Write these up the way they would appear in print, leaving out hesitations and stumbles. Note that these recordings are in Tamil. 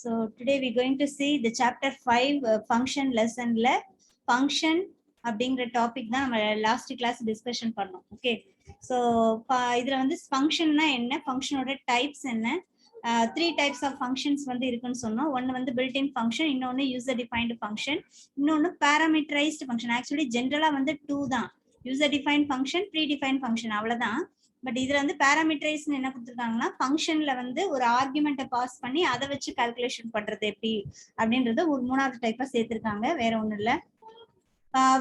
So today we're going to see the chapter 5 function lesson la function அப்படிங்கற டாபிக் தான் நம்ம லாஸ்ட் கிளாஸ் டிஸ்கஷன் பண்ணோம். ஓகே, ஸோ இதுல வந்து ஃபங்க்ஷன்னா என்ன, ஃபங்க்ஷனோட டைப்ஸ் என்ன, 3 டைப்ஸ் ஆஃப் ஃபங்க்ஷன்ஸ் வந்து இருக்குன்னு சொன்னோம். ஒன்னு வந்து பில்ட் இன் ஃபங்க்ஷன், இன்னொன்னு யூசர் டிஃபைன்டு ஃபங்க்ஷன், இன்னொன்னு பேராமீட்டரைஸ்டு ஃபங்க்ஷன். ஆக்சுவலி ஜென்ரலா வந்து 2 தான், user define function, pre define function, அவ்வளவுதான். பட் இதுல வந்து பேராமீட்டரைஸ்னு என்ன கொடுத்துருக்காங்கன்னா, ஃபங்க்ஷன்ல வந்து ஒரு ஆர்குமெண்ட்டை பாஸ் பண்ணி அதை வச்சு கால்குலேஷன் பண்றது எப்படி அப்படின்றது ஒரு 3வது டைப்பா சேர்த்திருக்காங்க, வேற ஒண்ணும் இல்ல.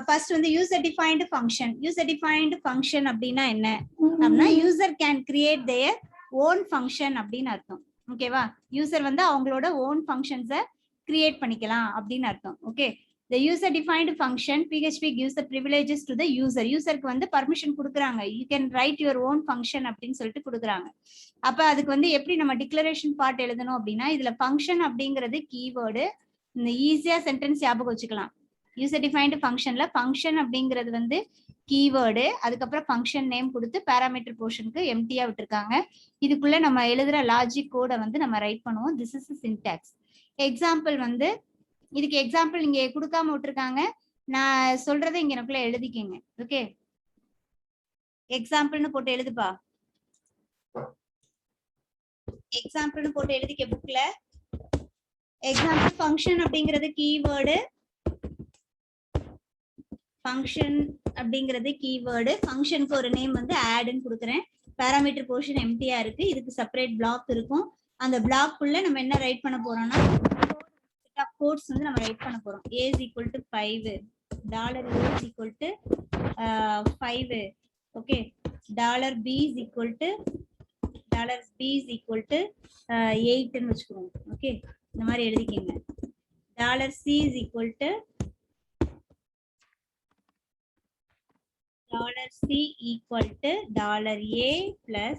ஃபர்ஸ்ட் வந்து user defined function. User defined function அப்படின்னா என்ன அப்படின்னா, user can create their own function அப்படின்னு அர்த்தம். ஓகேவா, யூசர் வந்து அவங்களோட ஓன் ஃபங்க்ஷன்ஸை கிரியேட் பண்ணிக்கலாம் அப்படின்னு அர்த்தம். Okay, the user defined function php gives the privileges to the user. யூசருக்கு வந்து பர்மிஷன் கொடுக்குறாங்க, you can write your own function அப்படின்னு சொல்லிட்டு கொடுக்குறாங்க. அப்ப அதுக்கு வந்து எப்படி நம்ம டிக்ளரேஷன் பார்ட் எழுதணும் அப்படின்னா, இதுல ஃபங்க்ஷன் அப்படிங்கிறது கீவேர்டு. இந்த ஈஸியா சென்டென்ஸ் ஞாபகம் வச்சுக்கலாம். யூசர் டிஃபைன்டு ஃபங்க்ஷன்ல ஃபங்க்ஷன் அப்படிங்கிறது வந்து கீவேர்டு, அதுக்கப்புறம் ஃபங்க்ஷன் நேம் கொடுத்து பேராமீட்டர் போர்ஷனுக்கு எம்டியா விட்டுருக்காங்க. இதுக்குள்ள நம்ம எழுதுற லாஜிக் கோடை வந்து நம்ம ரைட் பண்ணுவோம். This is syntax. எக்ஸாம்பிள் வந்து இதுக்கு எக்ஸாம்பிள் நீங்க கொடுக்காம விட்டுருக்காங்க, நான் சொல்றதை இங்க எனக்குள்ள எழுதிக்கங்க. ஓகே, எக்ஸாம்பிள்னு போட்டு எழுதுப்பா, எக்ஸாம்பிள்னு போட்டு எழுதிக்க புக்ல. எக்ஸாம்பிள் ஃபங்க்ஷன் அப்படிங்கிறது கீவேர்டு, ஃபங்க்ஷன் அப்படிங்கிறது கீவேர்டு. ஃபங்க்ஷனுக்கு ஒரு நேம் வந்து ஆட்னு கொடுக்குறேன். பேராமீட்டர் போர்ஷன் எம்டியா இருக்கு, இதுக்கு செப்பரேட் பிளாக் இருக்கும். அந்த பிளாக் குள்ள நம்ம என்ன ரைட் பண்ண போறோம்னா, கோட்ஸ் வந்து நம்ம ரைட் பண்ண போறோம். a is equal to 5, $a is equal to 5, okay, $b is equal to $8 ன்னு வெச்சுக்குவோம். ஓகே, இந்த மாதிரி எழுதிக்கங்க. $c is equal to $a plus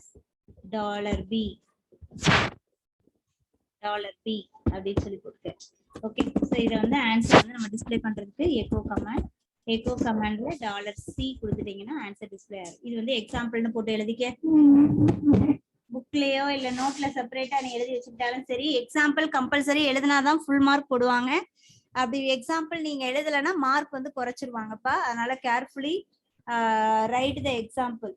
$b அப்படின்னு சொல்லி கொடுக்க. ஓகே, சோ இத வந்து ஆன்சர் வந்து நம்ம டிஸ்ப்ளே பண்றதுக்கு எக்கோ கமாண்ட்ல $c கொடுத்துட்டீங்கன்னா ஆன்சர் டிஸ்ப்ளே ஆகும். இது வந்து எக்ஸாம்பிள்னு போட்டு எழுதிக்க. புக்லயோ இல்ல நோட்ல செப்பரேட்டா நீ எழுதி வச்சுக்கிட்டாலும் சரி, எக்ஸாம்பிள் கம்பல்சரி எழுதினாதான் ஃபுல் மார்க் போடுவாங்க. அப்படி எக்ஸாம்பிள் நீங்க எழுதலைன்னா மார்க் வந்து குறைச்சிருவாங்கப்பா. அதனால carefully write the example.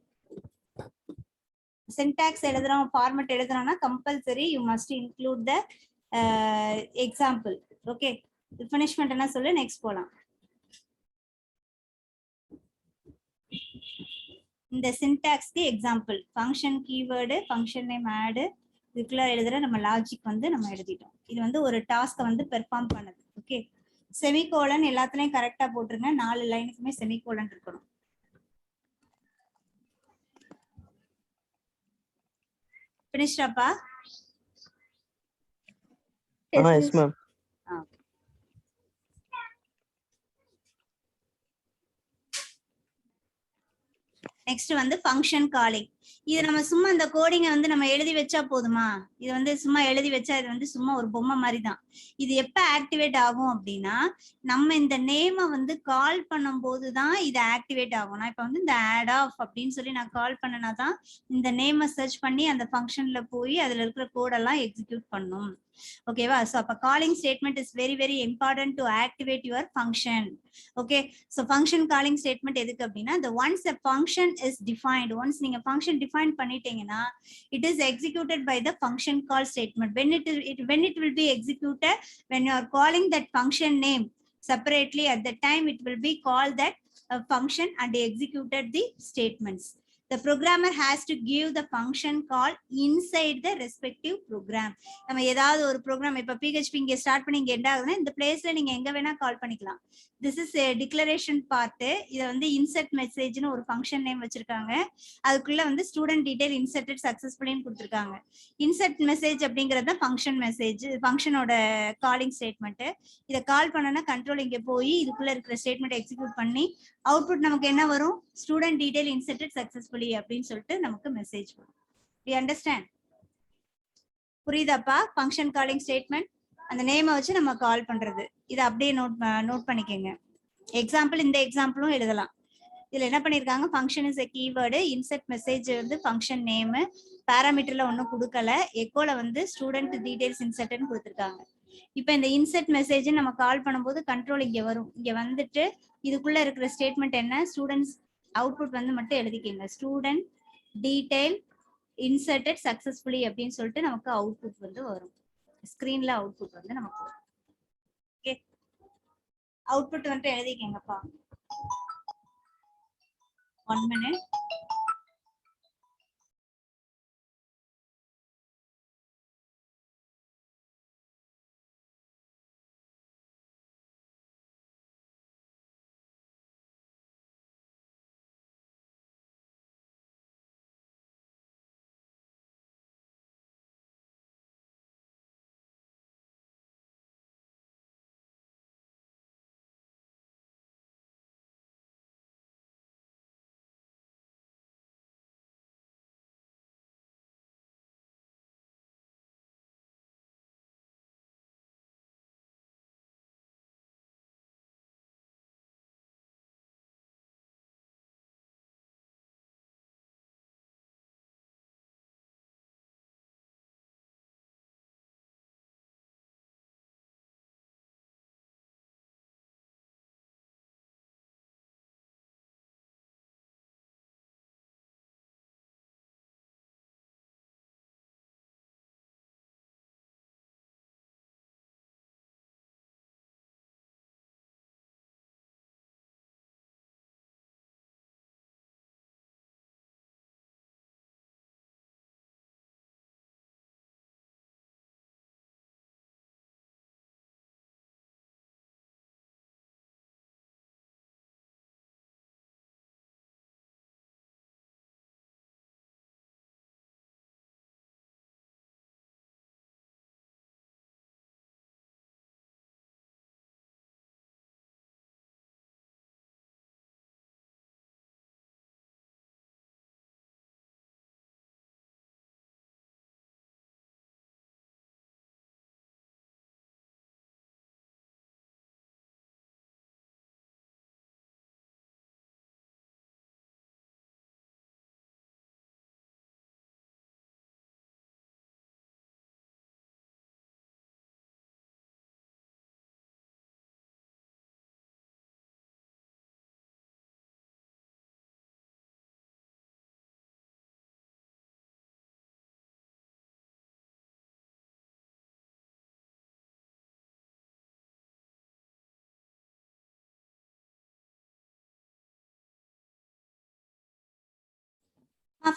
Syntax எழுதுறோம், ஃபார்மட் எழுதுறோம்னா compulsory you must include the example. Okay, finish பண்ணிட்டேன்னா சொல்லு, நெக்ஸ்ட் போலாம். இந்த சின்டாக்ஸ்க்கு example function keyword, function name add, இதுக்குள்ள எழுதுற நம்ம லாஜிக் வந்து நம்ம எழுதிட்டோம். இது வந்து ஒரு டாஸ்கை வந்து பெர்ஃபார்ம் பண்ணுது. ஓகே, செமிகோலன் எல்லாத்துலயும் கரெக்டா போட்டுருங்க. 4 லைனுக்குமே செமிகோலன் இருக்கணும். Finished அப்பா? Yes ma'am. நெக்ஸ்ட் வந்து ஃபங்க்ஷன் காலிங். இது நம்ம சும்மா இந்த கோடிங்கை வந்து நம்ம எழுதி வச்சா போதுமா? இது வந்து சும்மா எழுதி வச்சா இது வந்து சும்மா ஒரு பொம்மை மாதிரி தான். இது எப்ப ஆக்டிவேட் ஆகும் அப்படின்னா, நம்ம இந்த நேமை வந்து கால் பண்ணும் போதுதான் இது ஆக்டிவேட் ஆகும். நான் இப்ப வந்து இந்த ஆட் ஆஃப் அப்படின்னு சொல்லி நான் கால் பண்ணனா தான் இந்த நேமை சர்ச் பண்ணி அந்த ஃபங்க்ஷன்ல போய் அதுல இருக்கிற கோடெல்லாம் எக்ஸிக்யூட் பண்ணும். ஓகேவா? சோ அப்ப calling statement is very very important to activate your function. Okay, so function calling statement எதுக்கு அப்படின்னா, the once a function is defined, once நீங்க function define பண்ணிட்டீங்கன்னா, it is executed by the function call statement. When it will be executed, when you are calling that function name separately, at the time it will be called that function and executed the statements. The programmer has to give the function call inside the respective program. நம்ம ஏதாவது ஒரு ப்ரோக்ராம், இப்ப PHP இங்க ஸ்டார்ட் பண்ணி இங்க எண்ட் ஆகுதுன்னா இந்த பிளேஸ்ல நீங்க எங்க வேணா கால் பண்ணிக்கலாம். This is declaration part. இத வந்து இன்சர்ட் மெசேஜ்னு ஒரு ஃபங்க்ஷன் நேம் வச்சிருக்காங்க. அதுக்குள்ள வந்து ஸ்டூடெண்ட் டீடைல் இன்சர்ட்டட் சக்சஸ்ஃபுல்லின்னு கொடுத்திருக்காங்க. இன்சர்ட் மெசேஜ் அப்படிங்கறது ஃபங்க்ஷன் மெசேஜ், ஃபங்க்ஷனோட காலிங் ஸ்டேட்மெண்ட். இத கால் பண்ணனா கண்ட்ரோல் இங்க போய் இதுக்குள்ள இருக்கிற ஸ்டேட்மெண்ட் எக்ஸிக்யூட் பண்ணி அவுட்புட் நமக்கு என்ன வரும்? ஸ்டூடெண்ட் டீடைல் இன்சர்ட்டட் சக்சஸ்ஃபுல்லி அப்படின்னு சொல்லிட்டு நமக்கு மெசேஜ் வரும். You understand? புரியுதாப்பா? ஃபங்க்ஷன் காலிங் ஸ்டேட்மெண்ட் அந்த நேமை வச்சு நம்ம கால் பண்றது. இதை அப்படியே நோட் பண்ணிக்கோங்க. எக்ஸாம்பிள் இந்த எக்ஸாம்பிளும் எழுதலாம். இதுல என்ன பண்ணிருக்காங்க, function is a keyword, insert message வந்து ஃபங்க்ஷன் நேம், பாராமீட்டர்ல ஒன்றும் கொடுக்கல. எக்கோல வந்து ஸ்டூடெண்ட் டீடைல்ஸ் இன்சர்ட்னு கொடுத்துருக்காங்க. இப்போ இந்த இன்சர்ட் மெசேஜ் நம்ம கால் பண்ணும்போது கண்ட்ரோல் இங்க வரும். இங்க வந்துட்டு இதுக்குள்ள இருக்கிற ஸ்டேட்மெண்ட் என்ன, ஸ்டூடெண்ட்ஸ் அவுட்புட் வந்து மட்டும் எழுதிக்கங்க. ஸ்டூடெண்ட் டீடைல் இன்சர்டட் சக்சஸ்ஃபுல்லி அப்படின்னு சொல்லிட்டு நமக்கு அவுட்புட் வந்து வரும். ஸ்கிரீன்ல அவுட்புட் வந்து நமக்கு வரும். ஓகே, அவுட்புட் வந்துட்டு எழுதிக்கங்கப்பா. 1 minute.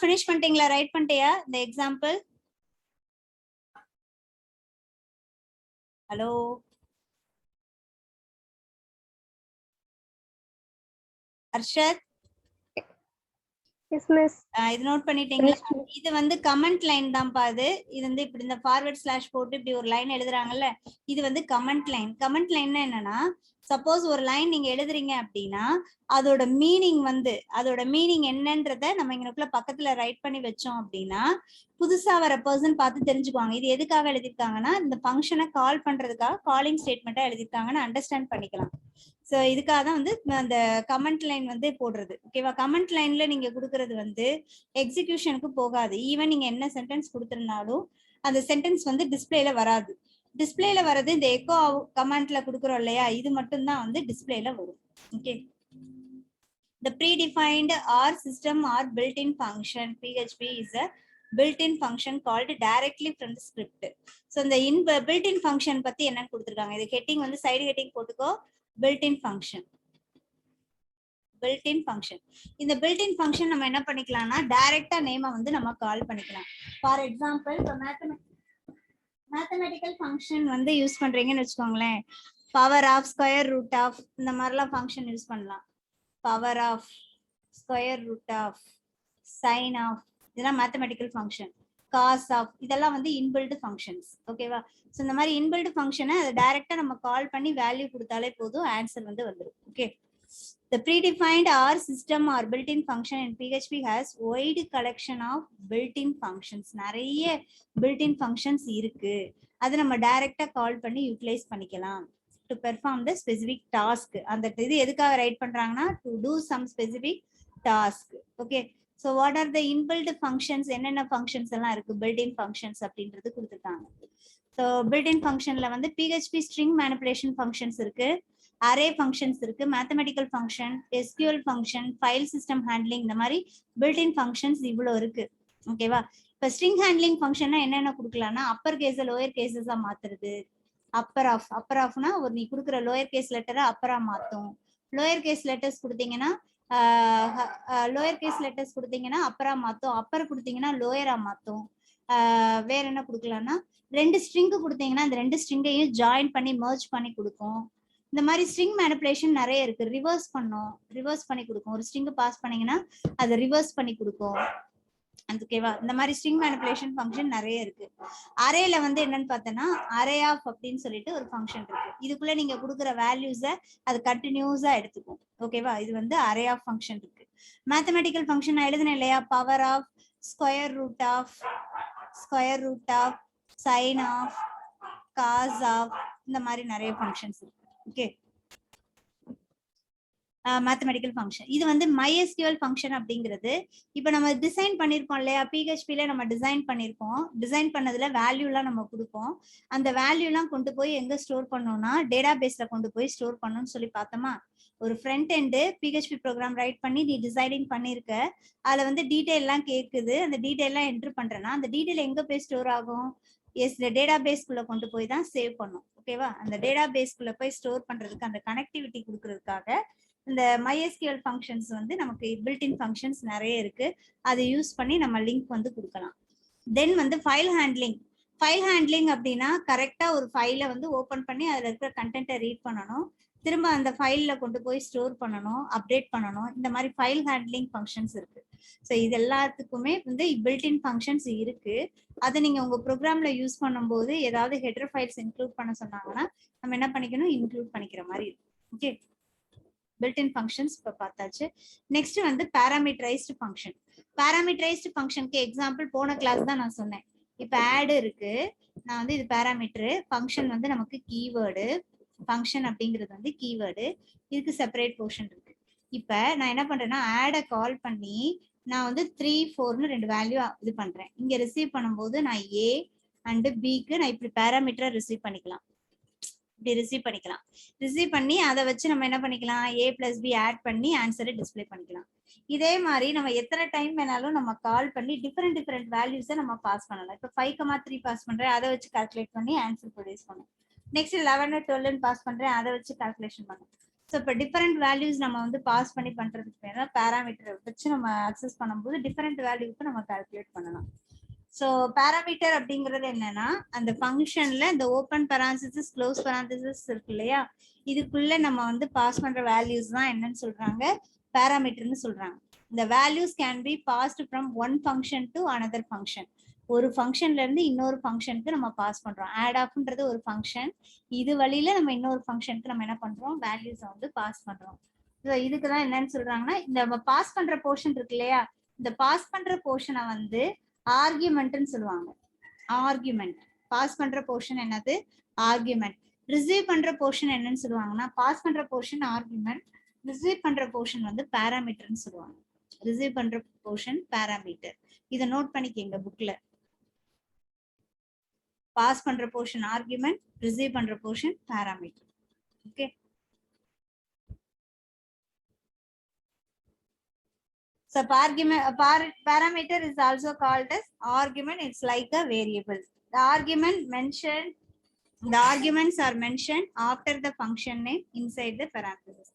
ஃபினிஷ் பண்ணிட்டீங்களா? ரைட் பண்ணிட்டியா இந்த example? Hello Arshad, yes miss. இது நோட் பண்ணிட்டீங்களா? இது வந்து கமெண்ட் லைன் தான்ப்பா. இது வந்து இப்படி இந்த ஃபார்வர்ட் ஸ்லாஷ் போட்டு இப்படி ஒரு லைன் எழுதுறாங்கல்ல, இது வந்து கமெண்ட் லைன். கமெண்ட் லைன்னா என்னன்னா, சப்போஸ் ஒரு லைன் நீங்க எழுதுறீங்க அப்படின்னா அதோட மீனிங் என்னன்றத நம்ம இங்கக்குள்ள பக்கத்துல ரைட் பண்ணி வச்சோம் அப்படின்னா புதுசா வர பர்சன் பார்த்து தெரிஞ்சுக்குவாங்க இது எதுக்காக எழுதிருக்காங்கன்னா இந்த ஃபங்க்ஷனை கால் பண்றதுக்காக காலிங் ஸ்டேட்மெண்ட்டா எழுதிருக்காங்கன்னு அண்டர்ஸ்டாண்ட் பண்ணிக்கலாம். ஸோ இதுக்காக தான் வந்து அந்த கமெண்ட் லைன் வந்து போடுறது. ஓகேவா? கமெண்ட் லைன்ல நீங்க கொடுக்கறது வந்து எக்ஸிகியூஷனுக்கு போகாது. ஈவன் நீங்க என்ன சென்டென்ஸ் கொடுத்திருந்தாலும் அந்த சென்டென்ஸ் வந்து டிஸ்பிளேல வராது. டிஸ்பிளேல வர்றது இந்த எக்கோ கமாண்ட்ல கொடுக்குறோம் இல்லையா, இது மட்டும் தான் வந்து டிஸ்பிளேல வரும். Okay, the predefined or system or built-in function PHP is a built-in function called directly from the script. So இந்த built-in function பத்தி என்ன கொடுத்திருக்காங்க, இது ஹெட்டிங் வந்து சைடு ஹெட்டிங் போட்டுக்கோ. built-in function, built-in function. இந்த built-in function நம்ம என்ன பண்ணிக்கலாம்னா டைரக்டா நேம வந்து நம்ம கால் பண்ணிக்கலாம். ஃபார் எக்ஸாம்பிள் இப்போ மேத்தமெட்டிக்கல் ஃபங்க்ஷன் வந்து யூஸ் பண்றீங்கன்னு வச்சுக்கோங்களேன், power of, square root of, இந்த மாதிரிலாம் ஃபங்க்ஷன் யூஸ் பண்ணலாம். Power of, square root of, sine of, இதெல்லாம் மேத்தமெட்டிக்கல் ஃபங்க்ஷன். காஸ் ஆஃப், இதெல்லாம் வந்து இன்பில்ட் ஃபங்க்ஷன்ஸ். ஓகேவா? ஸோ இந்த மாதிரி இன்பில்ட் ஃபங்க்ஷனை அதை டைரக்டா நம்ம கால் பண்ணி வேல்யூ கொடுத்தாலே போதும், ஆன்சர் வந்து வந்துடும். Okay, the predefined or system or built-in function in PHP has wide collection of built-in functions. நிறைய built-in functions இருக்கு, அதை நம்ம டைரக்டா கால் பண்ணி யூட்டிலைஸ் பண்ணிக்கலாம் to perform the specific task. அந்த இது எதுக்காக ரைட் பண்றாங்கன்னா to do some specific task. Okay, so what are the inbuilt functions, என்னென்ன ஃபங்க்ஷன்ஸ் எல்லாம் இருக்கு பில்ட்-இன் ஃபங்க்ஷன்ஸ் அப்படின்றது கொடுத்துருக்காங்க. ஸோ பில்ட்-இன் ஃபங்க்ஷன்ல வந்து PHP ஸ்ட்ரிங் மேனிபுலேஷன் ஃபங்க்ஷன்ஸ் இருக்கு, அரே ஃபங்க்ஷன்ஸ் இருக்கு, mathematical function, SQL function, file system handling, இந்த மாதிரி பில்ட்-இன் ஃபங்க்ஷன்ஸ் இவ்வளோ இருக்கு. ஓகேவா? இப்போ ஸ்ட்ரிங் ஹேண்ட்லிங் ஃபங்க்ஷன்னா என்னென்ன கொடுக்கலாம்னா அப்பர் கேஸ் லோயர் கேசஸா மாத்துறது, அப்பர் ஆஃப்னா ஒரு நீ கொடுக்குற லோயர் கேஸ் லெட்டரை அப்பரா மாத்தும், லோயர் கேஸ் லெட்டர்ஸ் கொடுத்தீங்கன்னா லோயர் கேஸ் லெட்டர்ஸ் கொடுத்தீங்கன்னா அப்பரா மாத்தும், அப்பர் கொடுத்தீங்கன்னா லோயரா மாத்தும். வேற என்ன கொடுக்கலாம்னா ரெண்டு ஸ்ட்ரிங்கு கொடுத்தீங்கன்னா அந்த ரெண்டு ஸ்ட்ரிங்கையும் ஜாயின் பண்ணி மர்ஜ் பண்ணி கொடுக்கும். இந்த மாதிரி ஸ்ட்ரிங் மேனிபுலேஷன் நிறைய இருக்கு. ரிவர்ஸ் பண்ணி கொடுக்கும். ஒரு ஸ்ட்ரிங் பாஸ் பண்ணீங்கன்னா அதை ரிவர்ஸ் பண்ணி கொடுக்கும். ஓகேவா? இந்த மாதிரி ஸ்ட்ரிங் மேனிபுலேஷன் ஃபங்க்ஷன் நிறைய இருக்கு. அரேல வந்து என்னன்னு பார்த்தோன்னா அரே ஆஃப் அப்படின்னு சொல்லிட்டு ஒரு ஃபங்க்ஷன் இருக்கு. இதுக்குள்ள நீங்க கொடுக்குற வேல்யூஸை அது கண்டினியூஸா எடுத்துக்கும். ஓகேவா? இது வந்து அரே ஆஃப் ஃபங்க்ஷன் இருக்கு. மேத்தமெட்டிக்கல் ஃபங்க்ஷன் நான் எழுதுனேன் இல்லையா, power of, square root of, sine of, cos of, இந்த மாதிரி நிறைய ஃபங்க்ஷன்ஸ் இருக்கு. Okay, mathematical function. இது வந்து MySQL ஃபங்க்ஷன் அப்படிங்கிறது இப்போ நம்ம டிசைன் பண்ணியிருப்போம் இல்லையா, PHPல நம்ம டிசைன் பண்ணியிருப்போம். டிசைன் பண்ணதுல வேல்யூலாம் நம்ம கொடுப்போம். அந்த வேல்யூலாம் கொண்டு போய் எங்க ஸ்டோர் பண்ணோம்னா டேட்டா பேஸ்ல கொண்டு போய் ஸ்டோர் பண்ணணும்னு சொல்லி பார்த்தோமா. ஒரு front end PHP program write பண்ணி நீ டிசைனிங் பண்ணிருக்க, அதுல வந்து டீடைல்லாம் கேட்குது. அந்த டீடைல்லாம் என்ட்ரு பண்றேன்னா அந்த டீடைல் எங்க போய் ஸ்டோர் ஆகும்? எஸ், டேட்டா பேஸ்க்குள்ள கொண்டு போய் தான் சேவ் பண்ணும். ஓகேவா? அந்த டேட்டா பேஸ்க்குள்ள போய் ஸ்டோர் பண்றதுக்கு அந்த கனெக்டிவிட்டி கொடுக்கறதுக்காக இந்த MySQL ஃபங்க்ஷன்ஸ் வந்து நமக்கு பில்ட்-இன் ஃபங்க்ஷன்ஸ் நிறைய இருக்கு. அதை யூஸ் பண்ணி நம்ம லிங்க் வந்து கொடுக்கலாம். தென் வந்து ஃபைல் ஹேண்ட்லிங் அப்படின்னா கரெக்டா ஒரு ஃபைலை வந்து ஓபன் பண்ணி அதுல இருக்கிற கண்டென்ட்டை ரீட் பண்ணணும், திரும்ப அந்த ஃபைல்ல கொண்டு போய் ஸ்டோர் பண்ணணும், அப்டேட் பண்ணணும். இந்த மாதிரி ஃபைல் ஹேண்ட்லிங் ஃபங்க்ஷன்ஸ் இருக்கு. ஸோ இது எல்லாத்துக்குமே வந்து பில்ட்-இன் ஃபங்க்ஷன்ஸ் இருக்கு. அதை நீங்க உங்க ப்ரோக்ராம்ல யூஸ் பண்ணும்போது ஏதாவது ஹெடர் ஃபைல்ஸ் இன்க்ளூட் பண்ண சொன்னாங்கன்னா நம்ம என்ன பண்ணிக்கணும், இன்க்ளூட் பண்ணிக்கிற மாதிரி இருக்கும். ஓகே, பில்ட்-இன் ஃபங்க்ஷன்ஸ் இப்போ பார்த்தாச்சு. நெக்ஸ்ட் வந்து பேராமீட்டரைஸ்டு ஃபங்க்ஷனுக்கு எக்ஸாம்பிள் போன கிளாஸ் தான் நான் சொன்னேன். இப்போ ஆட் இருக்கு, நான் வந்து இது பேராமீட்டரு, ஃபங்க்ஷன் வந்து நமக்கு கீவேர்டு, ஃபங்க்ஷன் அப்படிங்கிறது வந்து கீவேர்டு, இதுக்கு செப்பரேட் போர்ஷன் இருக்கு. இப்போ நான் என்ன பண்றேன்னா ஆடை கால் பண்ணி நான் வந்து 3, 4ன்னு 2 வேல்யூ இது பண்றேன். இங்க ரிசீவ் பண்ணும்போது நான் A அண்ட் Bக்கு நான் இப்படி பேராமீட்டரை ரிசீவ் பண்ணிக்கலாம். ரிசீவ் பண்ணி அதை வச்சு நம்ம என்ன பண்ணிக்கலாம், A+B ஆட் பண்ணி ஆன்சரை டிஸ்பிளே பண்ணிக்கலாம். இதே மாதிரி நம்ம எத்தனை டைம் வேணாலும் நம்ம கால் பண்ணி டிஃபரெண்ட் வேல்யூஸை நம்ம பாஸ் பண்ணலாம். இப்போ 5,3 பாஸ் பண்றேன், அதை வச்சு கால்குலேட் பண்ணி ஆன்சர் ப்ரொடியூஸ் பண்ணும். நெக்ஸ்ட் 11, 12 பாஸ் பண்றேன், அதை வச்சு கால்குலேஷன் பண்ணும். ஸோ இப்போ டிஃபரெண்ட் வேல்யூஸ் நம்ம வந்து பாஸ் பண்ணி பண்றதுக்கு பேர் பேராமீட்டரை வச்சு நம்ம அக்சஸ் பண்ணும்போது டிஃபரெண்ட் வேல்யூக்கு நம்ம கால்குலேட் பண்ணலாம். ஸோ பேராமீட்டர் அப்படிங்கிறது என்னன்னா அந்த ஃபங்க்ஷன்ல இந்த ஓப்பன் பரான்சிசிஸ் க்ளோஸ் பரான்சிசிஸ் இருக்கு இல்லையா, இதுக்குள்ள நம்ம வந்து பாஸ் பண்ற வேல்யூஸ் தான் என்னன்னு சொல்றாங்க, பேராமீட்டர்னு சொல்றாங்க. இந்த values can be passed from one function to another function. ஒரு ஃபங்க்ஷன்ல இருந்து இன்னொரு ஃபங்க்ஷனுக்கு நம்ம பாஸ் பண்றோம். ஆட் ஆஃப்ன்றது ஒரு ஃபங்க்ஷன், இது வழியில நம்ம இன்னொரு ஃபங்க்ஷனுக்கு நம்ம என்ன பண்றோம், வேல்யூஸை வந்து பாஸ் பண்றோம். ஸோ இதுக்கு தான் என்னன்னு சொல்றாங்கன்னா இந்த பாஸ் பண்ற போர்ஷன் இருக்கு இல்லையா, இந்த பாஸ் பண்ற போர்ஷனை வந்து ஆர்குமெண்ட்னு சொல்லுவாங்க. ஆர்குமெண்ட் பாஸ் பண்ற போர்ஷன் என்னது, ஆர்குமெண்ட். ரிசீவ் பண்ற போர்ஷன் என்னன்னு சொல்லுவாங்கன்னா பாஸ் பண்ற போர்ஷன் ஆர்குமெண்ட், ரிசீவ் பண்ற போர்ஷன் வந்து பேராமீட்டர்னு சொல்லுவாங்க. ரிசீவ் பண்ற போர்ஷன் பேராமீட்டர். இதை நோட் பண்ணிக்கங்க புக்ல. பாஸ் பண்ற போர்ஷன் ஆர்குமெண்ட், ரிசீவ் பண்ற portion parameter. Okay, so parameter is also called as argument. It's like a variable. The arguments are mentioned after the function name inside the parenthesis.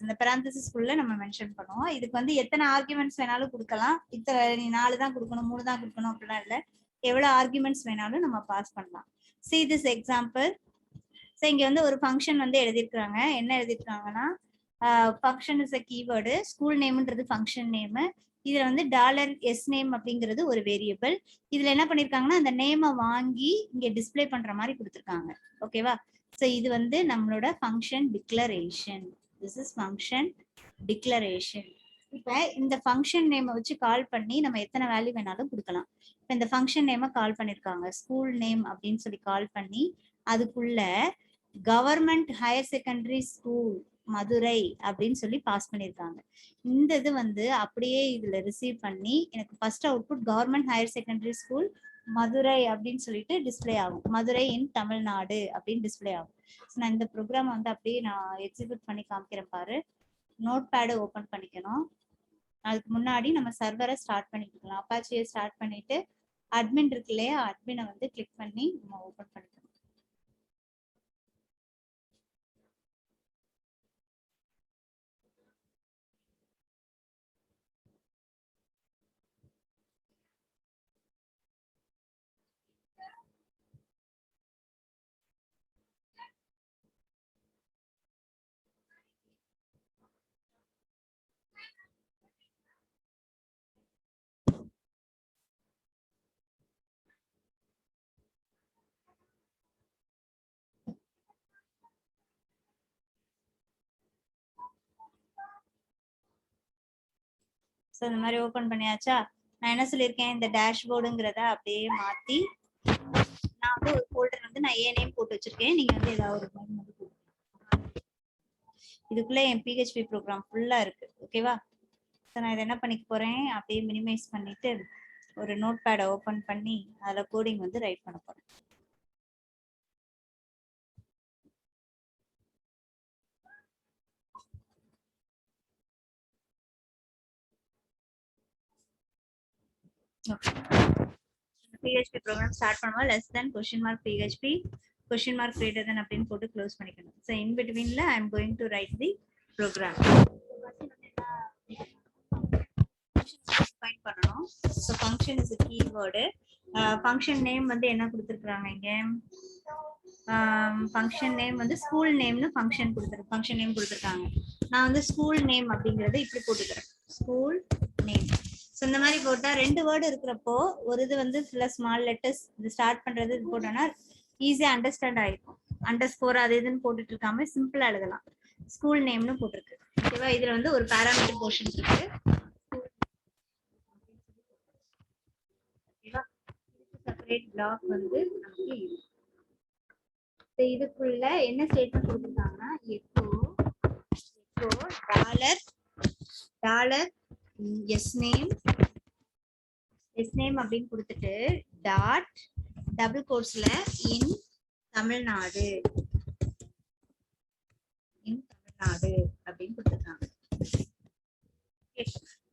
இந்த parenthesis குள்ள நம்ம மென்ஷன் பண்ணுவோம். இதுக்கு வந்து எத்தனை ஆர்குமெண்ட்ஸ் வேணாலும் கொடுக்கலாம். இத்தனை நீ 4 தான் கொடுக்கணும், 3 தான் கொடுக்கணும் அப்படிலாம் இல்லை, எவ்வளவு ஆர்குமெண்ட்ஸ் வேணாலும் நம்ம பாஸ் பண்ணலாம். See this example. ஸோ இங்க வந்து ஒரு ஃபங்க்ஷன் வந்து எழுதியிருக்காங்க. என்ன எழுதியிருக்காங்கன்னா function is a keyword, school நேம்ன்றது ஃபங்க்ஷன் நேமு, இதுல வந்து $s நேம் அப்படிங்கிறது ஒரு வேரியபிள். இதுல என்ன பண்ணிருக்காங்கன்னா அந்த நேமை வாங்கி இங்க டிஸ்பிளே பண்ற மாதிரி கொடுத்துருக்காங்க. ஓகேவா? ஸோ இது வந்து நம்மளோட function declaration. This is function declaration. இப்ப இந்த ஃபங்க்ஷன் நேமை வச்சு கால் பண்ணி நம்ம எத்தனை வேல்யூ வேணாலும் கொடுக்கலாம். இப்ப இந்த ஃபங்க்ஷன் நேமை கால் பண்ணிருக்காங்க, ஸ்கூல் நேம் அப்படின்னு சொல்லி கால் பண்ணி அதுக்குள்ள government higher secondary school Madurai அப்படின்னு சொல்லி பாஸ் பண்ணியிருக்காங்க. இந்த இது வந்து அப்படியே இதுல ரிசீவ் பண்ணி எனக்கு first output government higher secondary school Madurai அப்படின்னு சொல்லிட்டு டிஸ்பிளே ஆகும். மதுரை இன் தமிழ்நாடு அப்படின்னு டிஸ்பிளே ஆகும். நான் இந்த ப்ரோக்ராம் வந்து அப்படியே நான் எக்ஸிக்யூட் பண்ணி காமிக்கிறேன் பாரு. நோட் பேடு ஓபன் பண்ணிக்கணும். அதுக்கு முன்னாடி நம்ம சர்வரை ஸ்டார்ட் பண்ணிக்கலாம். அப்பாச்சியை ஸ்டார்ட் பண்ணிட்டு அட்மின் இருக்கு இல்லையா, அட்மினை வந்து கிளிக் பண்ணி நம்ம ஓபன் பண்ணிக்கணும். ஸோ இந்த மாதிரி ஓபன் பண்ணியாச்சா? நான் என்ன சொல்லியிருக்கேன், இந்த டேஷ்போர்டுங்கிறத அப்படியே மாத்தி நான் வந்து ஒரு ஃபோல்டர் வந்து நான் ஏ நேம் போட்டு வச்சிருக்கேன். நீங்க வந்து ஏதாவது ஒரு நேம் வந்து போட்டுக்கலாம். இதுக்குள்ள என் பிஹெச்பி ப்ரோக்ராம் ஃபுல்லா இருக்கு. ஓகேவா? ஸோ நான் இதை என்ன பண்ணிக்க போறேன், அப்படியே மினிமைஸ் பண்ணிட்டு ஒரு நோட் பேடை ஓபன் பண்ணி அதில் கோடிங் வந்து ரைட் பண்ண போறேன். PHP program start பண்ணும்போது less than question mark PHP question mark greater than அப்படின்னு போட்டு க்ளோஸ் பண்ணிக்கணும். So in betweenல I am going to write the program. Define பண்ணனும். So function is a keyword. Function name வந்து என்ன கொடுத்திருக்காங்க இங்க? ஃபங்க்ஷன் நேம் வந்து ஸ்கூல் நேம்னு ஃபங்க்ஷன் கொடுத்திருக்காங்க. நான் வந்து ஸ்கூல் நேம் அப்படிங்கறத இப்படி போட்டுக்கிறேன். School name. ஸோ இந்த மாதிரி போட்டா 2 வேர்டு இருக்கிறப்போ ஒரு இது வந்து ஃபுல்லா ஸ்மால் லெட்டர்ஸ் இது ஸ்டார்ட் பண்றது இது போட்டோம்னா ஈஸியா அண்டர்ஸ்டாண்ட் ஆயிருக்கும். அண்டர்ஸ்கோர் அது இதுன்னு போட்டுட்டு இருக்காம சிம்பிளா எழுதலாம். ஸ்கூல் நேம்னு போட்டிருக்கு. ஓகேவா? இதுல வந்து ஒரு பாராமீட்டர் போர்ஷன் இருக்கு. ஓகேவா? செப்பரேட் பிளாக் வந்து நமக்கு இதுக்குள்ள என்ன ஸ்டேட்மெண்ட் கொடுத்துருக்காங்கன்னா எக்கோ டாலர் எஸ் நேம் அப்படின்னு கொடுத்துட்டு டாட் டபுள் கோட்ஸ்ல இன் தமிழ்நாடு அப்படின்னு கொடுத்துருக்காங்க.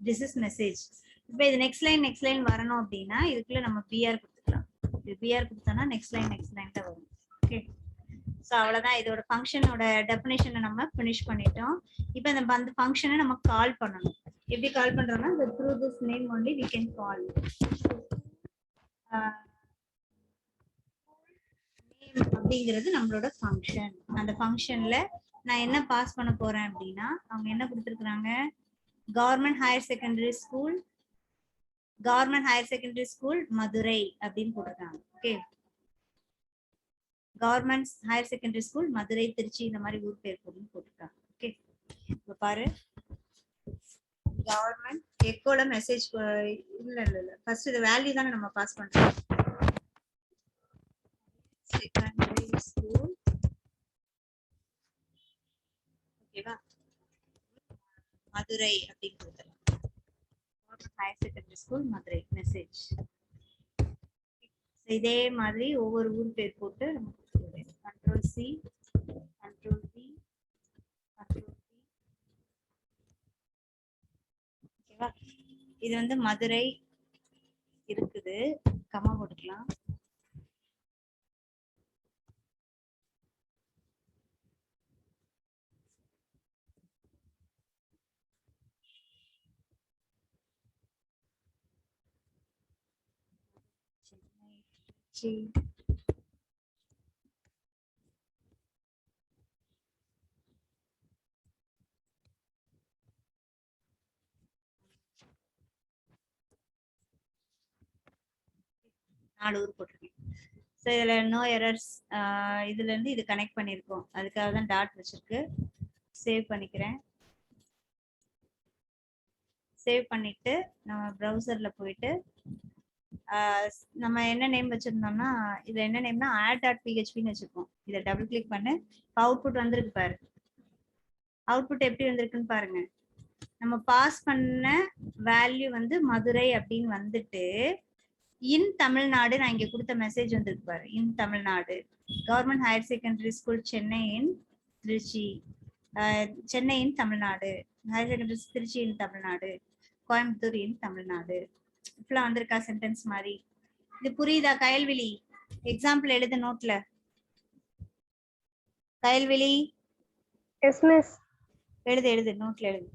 This is message. இப்போ இது நெக்ஸ்ட் லைன் வரணும் அப்படின்னா இதுக்குள்ள நம்ம பிஆர் கொடுத்துக்கலாம். பிஆர் கொடுத்தோம்னா நெக்ஸ்ட் லைன்ல வரும். ஓகே, ஸோ அவ்வளோதான். இதோட ஃபங்க்ஷனோட டெஃபினேஷனை நம்ம ஃபினிஷ் பண்ணிட்டோம். இப்போ அந்த ஃபங்க்ஷனை நம்ம கால் பண்ணணும். எப்படி கால் பண்றோம்னா through this name only we can call. அப்படிங்கிறது நம்மளோட ஃபங்க்ஷன். அந்த ஃபங்க்ஷன்ல நான் என்ன பாஸ் பண்ண போறேன் அப்படின்னா அவங்க என்ன கொடுத்துருக்காங்க, government higher secondary school Madurai அப்படின்னு போட்டிருக்காங்க. Okay, government higher secondary school Madurai, Tiruchi இந்த மாதிரி ஊர் பேர் போட்டிருக்காங்க. ஓகே, இப்போ பாரு கவர்மெண்ட் எக்கோட மெசேஜ் இல்ல ஃபர்ஸ்ட் இது வேல்யூ தானே நம்ம பாஸ் பண்றோம். செகண்டரி ஸ்கூல் ஓகேவா, மதுரை அப்படின்னு கொடுத்துருக்கோம். Higher secondary school Madurai message. இதே மாதிரி ஒவ்வொரு ஊர் பேர் போட்டு நம்ம control C control V control V. ஓகேவா, இது வந்து மதுரை இருக்குது, கமா போட்டுக்கலாம். நாலு ஊர் போட்டிருக்கேன். ஸோ இதுல நோ எரர்ஸ். இதுல இருந்து இது கனெக்ட் பண்ணிருக்கோம், அதுக்காக தான் டாட் வச்சிருக்கு. சேவ் பண்ணிக்கிறேன். சேவ் பண்ணிட்டு நம்ம ப்ரௌசர்ல போயிட்டு நம்ம என்ன நேம் வச்சிருந்தோம்னா இது என்ன நேம்னா add.phpன்னு வச்சிருக்கோம். இதை டபுள் கிளிக் பண்ணு, அவுட்புட் வந்திருக்கு பாரு. அவுட்புட் எப்படி வந்திருக்குன்னு பாருங்க. நம்ம பாஸ் பண்ண வேல்யூ வந்து மதுரை அப்படின்னு வந்துட்டு இன் தமிழ்நாடு நான் இங்க கொடுத்த மெசேஜ் வந்திருக்கு பாரு. In Tamil Nadu government higher secondary school Chennai in Trichy, Chennai in Tamil Nadu, higher secondary Trichy in Tamil Nadu, Coimbatore in Tamil Nadu இப்பெல்லாம் வந்திருக்கா சென்டென்ஸ் மாதிரி. இது புரியுதா கயல்விழி? எக்ஸாம்பிள் எழுது நோட்ல. Kayalvizhi yes miss. எழுது நோட்ல எழுது.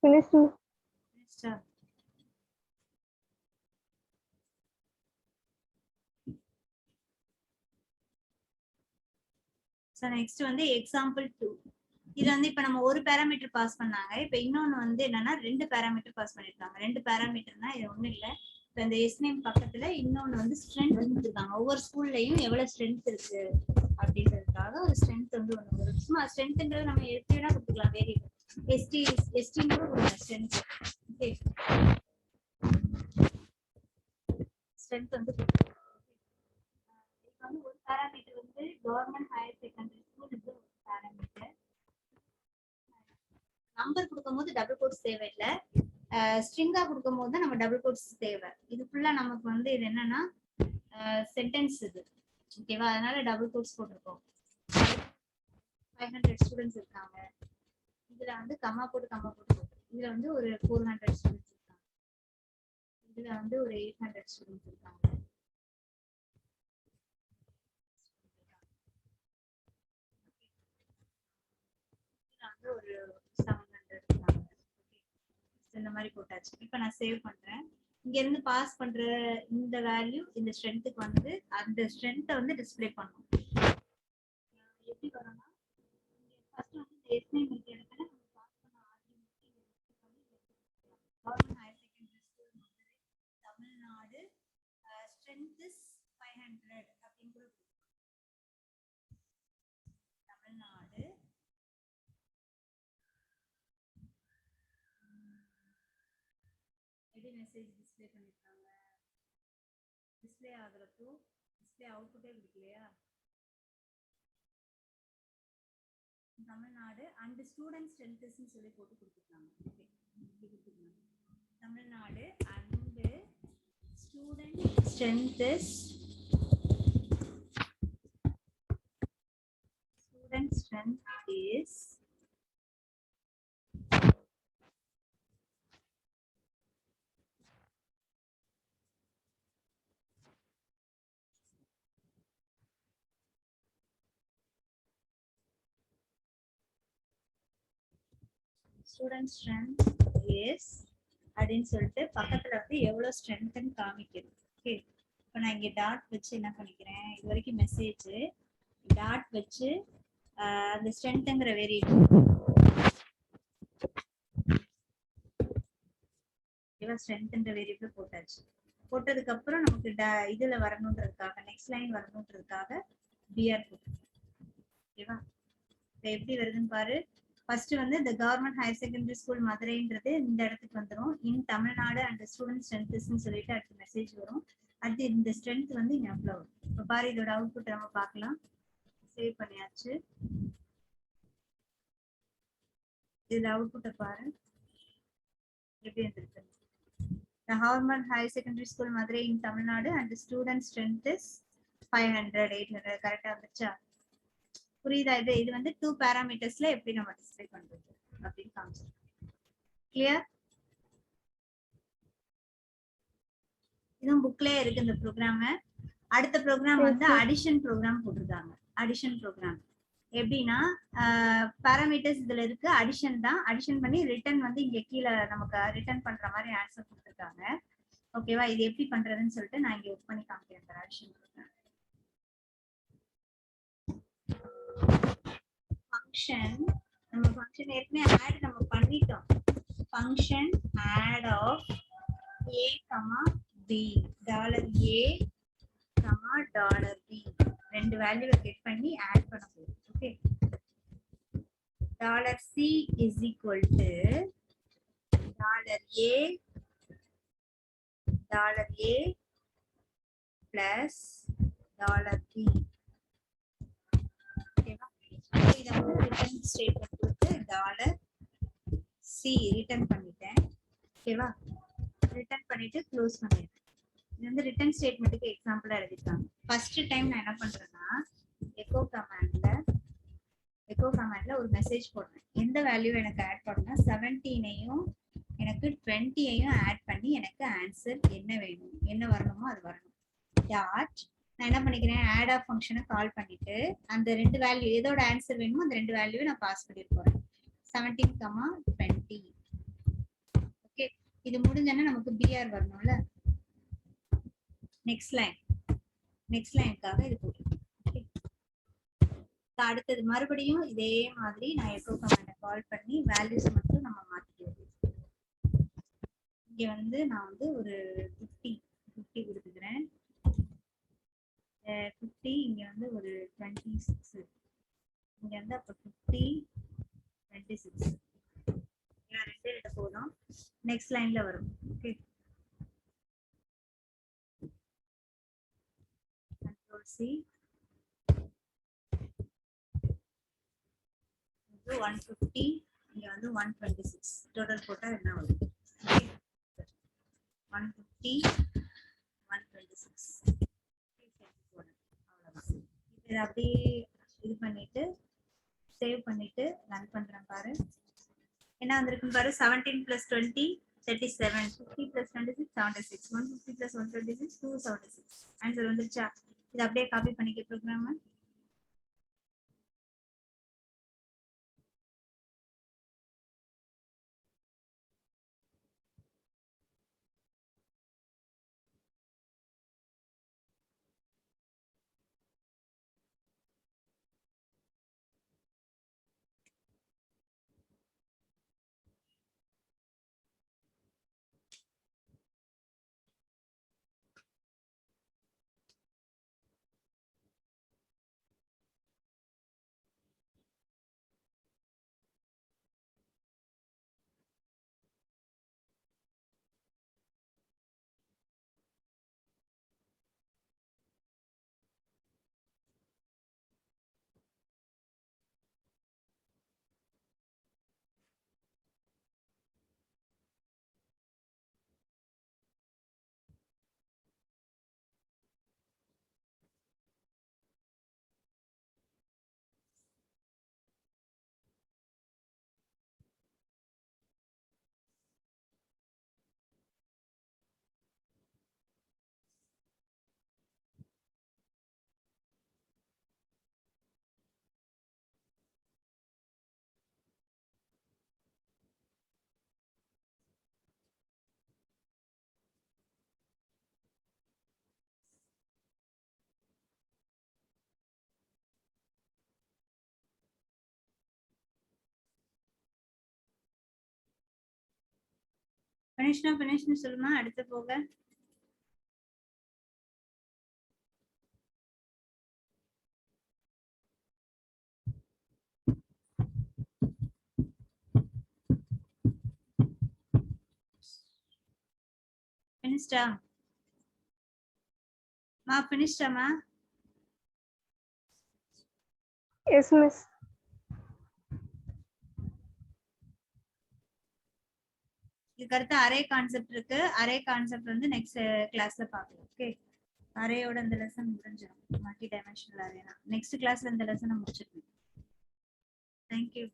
Finish. So next வந்து எக்ஸாம்பிள் 2. இது வந்து இப்ப நம்ம ஒரு பாராமீட்டர் பாஸ் பண்ணாங்க. இப்ப இன்னொன்னு வந்து என்னன்னா 2 பாராமீட்டர் பாஸ் பண்ணிருக்காங்க. 2 பாராமீட்டர்னா இது ஒண்ணு இல்ல. இப்ப இந்த எஸ் நேம் பக்கத்துல இன்னொன்னு வந்து ஸ்ட்ரென்த் கொடுத்துருக்காங்க. ஒவ்வொரு ஸ்கூல்லயும் எவ்வளவு ஸ்ட்ரென்த் இருக்கு அப்படின்றதுக்காக ஒரு ஸ்ட்ரென்த் வந்து ஒண்ணு வரும். சும்மா ஸ்ட்ரென்த்ங்கிறது நம்ம எப்படி வேணா கொடுத்துக்கலாம். வேரியபிள் எஸ்டி கூட கொடுக்கலாம் ஸ்ட்ரென்த். ஓகே, ஸ்ட்ரென்த் வந்து ஒரு பாராமீட்டர் வந்து கவர்மெண்ட் ஹையர் செகண்டரி ஸ்கூல் இது ஒரு பாராமீட்டர். நம்பர் கொடுக்கும்போது டபுள் கோட்ஸ் தேவையில்லை. ஸ்ட்ரிங்கா கொடுக்கும்போது தான் நம்ம டபுள் கோட்ஸ் தேவை. இது ஃபுல்லா நமக்கு வந்து இது என்னன்னா சென்டென்ஸ் இது. ஓகேவா? அதனால டபுள் கோட்ஸ் போட்டிருக்கோம். 500 ஸ்டூடெண்ட்ஸ் இருக்காங்க. இதுல வந்து கம்மா போட்டு இதுல வந்து ஒரு 400 ஸ்டூடெண்ட்ஸ் இருக்காங்க. இதுல வந்து ஒரு 800 ஸ்டூடெண்ட்ஸ் இருக்காங்க. ஒரு 700 இருக்காங்க. இந்த மாதிரி போட்டாச்சு. இப்ப நான் சேவ் பண்றேன். இங்க இருந்து பாஸ் பண்ற இந்த வேல்யூ இந்த ஸ்ட்ரென்த்துக்கு வந்து அந்த ஸ்ட்ரென்த்தை வந்து டிஸ்ப்ளே பண்ணும். எப்படி வரும்னா ஃபர்ஸ்ட் வந்து இந்த எஸ் நேம் இருக்க இடத்துல நம்ம பாஸ் பண்ண argument government higher secondary school Madurai Tamil Nadu strength is 500 அப்படின்னு கூட தமிழ்நாடு எப்படி மெசேஜ் டிஸ்ப்ளே பண்ணிருக்காங்க. டிஸ்ப்ளே ஆகுறப்போ டிஸ்ப்ளே அவுட்புட்டே கொடுக்கலையா? தமிழ்நாடு அண்ட் ஸ்டூடெண்ட் ஸ்ட்ரென்த்ஸ்னு சொல்லி போட்டு கொடுத்துருக்காங்க. Okay, Tamil Nadu and student strengths is student strength is அப்படின்னு சொல்லிட்டு பக்கத்துல வந்து எவ்வளவு ஸ்ட்ரென்த்னு காமிக்குது. ஓகே, இப்போ நான் இங்க டாட் வச்சு என்ன பண்ணிக்கிறேன், இது வரைக்கும் மெசேஜ் டாட் வச்சு அந்த ஸ்ட்ரென்த்ங்கிற வேரியபிள் ஸ்ட்ரென்த்ன்ற வேரியபிள் போட்டாச்சு. போட்டதுக்கு அப்புறம் நமக்கு இதுல வரணுன்றதுக்காக நெக்ஸ்ட் லைன் வரணுன்றதுக்காக பிஆர் போட்டு. ஓகேவா? இப்போ எப்படி வருதுன்னு பாரு. ஃபர்ஸ்ட் வந்து the government higher secondary school மதுரைன்றது இந்த இடத்துக்கு வந்துரும். in Tamil Nadu and student strengths சொல்லிட்டு அடுத்த மெசேஜ் வரும். அது இந்த ஸ்ட்ரென்த் வந்து இங்க அப்ளை வரும். இப்ப பாரு இதோட அவுட்புட் நம்ம பார்க்கலாம். சேவ் பண்ணியாச்சு. இதுல அவுட்புட்டை பாரு எப்படி வந்திருக்கு. The Government Higher Secondary School Madurai in Tamil Nadu and the student strength is 500 800 கரெக்டா வந்துச்சா? புரியுதா? இது வந்து 2 பாராமீட்டர்ஸ்ல எப்படி நம்ம டிஸ்ப்ளே பண்றது அப்படின்னு காமிச்சிருக்கோம். கிளியர்? இதுவும் புக்லயே இருக்கு இந்த ப்ரோக்ராம். அடுத்த ப்ரோக்ராம் வந்து அடிஷன் ப்ரோக்ராம் போட்டிருக்காங்க. அடிஷன் ப்ரோக்ராம் எப்படின்னா பாராமீட்டர்ஸ் இதுல இருக்கு, அடிஷன் தான். அடிஷன் பண்ணி ரிட்டர்ன் வந்து இங்க கீழே நமக்கு ரிட்டர்ன் பண்ற மாதிரி ஆன்சர் கொடுத்துருக்காங்க. ஓகேவா? இது எப்படி பண்றதுன்னு சொல்லிட்டு நான் இங்க ஒர்க் பண்ணி காமிக்கிறேன். அடிஷன் ப்ரோக்ராம் ஃபங்க்ஷன், நம்ம ஃபங்க்ஷன் ஏற்கனவே ஆட் நம்ம பண்ணிட்டோம். Function add of a, b $a, $b ரெண்டு வேல்யூவை கெட் பண்ணி ஆட் பண்ண போறோம். Okay, $c is equal to $a plus $b. ஓகேவா? இத வந்து ரிட்டர்ன் ஸ்டேட்மென்ட் கொடுத்து $c ரிட்டர்ன் பண்ணிட்டேன். ஓகேவா? ரிட்டர்ன் பண்ணிட்டு க்ளோஸ் பண்ணிட்டேன். இது வந்து ரிட்டர்ன் ஸ்டேட்மெண்ட்டுக்கு எக்ஸாம்பிளா எழுதிருக்காங்க. ஃபர்ஸ்ட் டைம் நான் என்ன பண்றேன்னா எக்கோ கமாண்ட்ல ஒரு மெசேஜ் போடுறேன். எந்த வேல்யூ எனக்கு ஆட் பண்ணா 17ஐயும் எனக்கு 20ஐயும் ஆட் பண்ணி எனக்கு ஆன்சர் என்ன வேணும், என்ன வரணுமோ அது வரணும். டாட் நான் என்ன பண்ணிக்கிறேன், ஆட் ஆஃப் ஃபங்க்ஷனை கால் பண்ணிட்டு அந்த ரெண்டு வேல்யூ எதோட ஆன்சர் வேணுமோ அந்த ரெண்டு வேல்யூவை நான் பாஸ் பண்ணிட்டு போறேன். 17, 20. ஓகே, இது முடிஞ்சோன்னா நமக்கு பிஆர் வரணும்ல. நெக்ஸ்ட் லைனுக்காக இது போட்டுருக்கேன். அடுத்தது மறுபடியும் இதே மாதிரி நான் எக்கோ கமாண்டை கால் பண்ணி வேல்யூஸ் மட்டும் நம்ம மாத்திடுவோம். இங்க வந்து நான் வந்து ஒரு 50 கொடுத்துக்கிறேன். 50 இங்க வந்து ஒரு 26, இங்க வந்து அப்ப 50 26 ரெண்டு எடுத்த போதும். நெக்ஸ்ட் லைன்ல வரும். ஓகே, C 150 இங்க வந்து 126 டோட்டல் போட்டா என்ன வரும்? 150 126 அவ்வளவுதான். இது அப்படியே இது பண்ணிட்டு சேவ் பண்ணிட்டு ரன் பண்றேன். பாரு என்ன வந்திருக்குன்னு பாரு. 17 + 20 37, 50 + 26 76, 150 + 126 276 ஆன்சர் வந்துருச்சா? இது அப்படியே காப்பி பண்ணிக்க ப்ரோக்ராம். பினிஷ்னு சொல்லுமா அடுத்து போக. ஃபினிஷ்டா மா? ஃபினிஷ்டாமா? Yes, miss. இதுக்கு அடுத்து அரே கான்செப்ட் இருக்கு. அரே கான்செப்ட் வந்து நெக்ஸ்ட் கிளாஸ்ல பார்க்கலாம். ஓகே, அரேயோட இந்த லெசன் முடிஞ்சிடும். மல்டி டைமென்ஷனல் அரேனா நெக்ஸ்ட் கிளாஸ்ல இந்த லெசனை முடிச்சிருக்கேன். தேங்க்யூ.